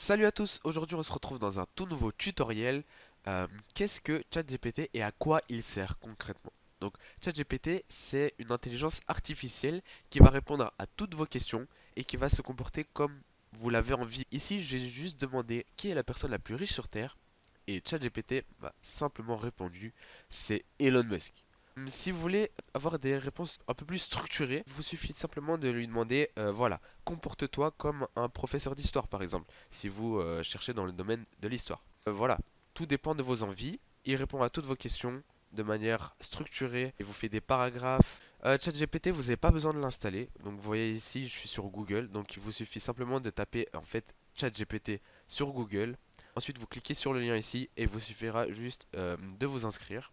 Salut à tous, aujourd'hui on se retrouve dans un tout nouveau tutoriel. Qu'est-ce que ChatGPT et à quoi il sert concrètement? Donc ChatGPT c'est une intelligence artificielle qui va répondre à toutes vos questions et qui va se comporter comme vous l'avez envie. Ici j'ai juste demandé qui est la personne la plus riche sur Terre et ChatGPT m'a simplement répondu c'est Elon Musk. Si vous voulez avoir des réponses un peu plus structurées, il vous suffit simplement de lui demander, voilà, comporte-toi comme un professeur d'histoire par exemple, si vous cherchez dans le domaine de l'histoire. Voilà, tout dépend de vos envies, il répond à toutes vos questions de manière structurée, il vous fait des paragraphes. ChatGPT, vous n'avez pas besoin de l'installer, donc vous voyez ici, je suis sur Google, donc il vous suffit simplement de taper en fait ChatGPT sur Google. Ensuite, vous cliquez sur le lien ici et il vous suffira juste de vous inscrire.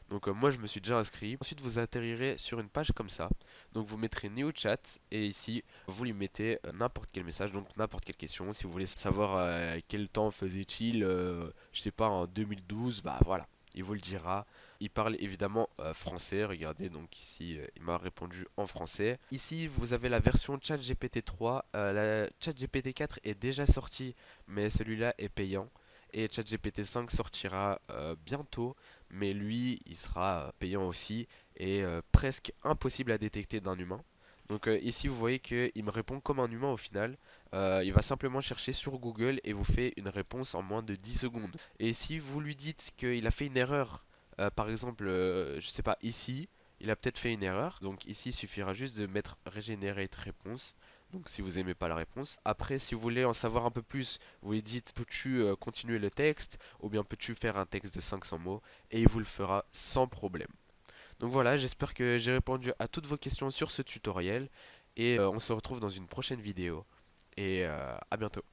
Donc moi je me suis déjà inscrit. Ensuite vous atterrirez sur une page comme ça. Donc vous mettrez New Chat et ici vous lui mettez n'importe quel message, donc n'importe quelle question. Si vous voulez savoir quel temps faisait-il, je sais pas, en 2012, bah voilà, il vous le dira. Il parle évidemment français, regardez, donc ici il m'a répondu en français. Ici vous avez la version ChatGPT 3, la ChatGPT 4 est déjà sortie, mais celui-là est payant. Et ChatGPT 5 sortira bientôt, mais lui, il sera payant aussi et presque impossible à détecter d'un humain. Donc ici, vous voyez qu'il me répond comme un humain au final. Il va simplement chercher sur Google et vous fait une réponse en moins de 10 secondes. Et si vous lui dites qu'il a fait une erreur, par exemple, je sais pas, ici, il a peut-être fait une erreur. Donc ici, il suffira juste de mettre Regenerate réponse. Donc si vous aimez pas la réponse. Après, si vous voulez en savoir un peu plus, vous lui dites peux-tu continuer le texte ou bien peux-tu faire un texte de 500 mots et il vous le fera sans problème. Donc voilà, j'espère que j'ai répondu à toutes vos questions sur ce tutoriel et on se retrouve dans une prochaine vidéo et à bientôt.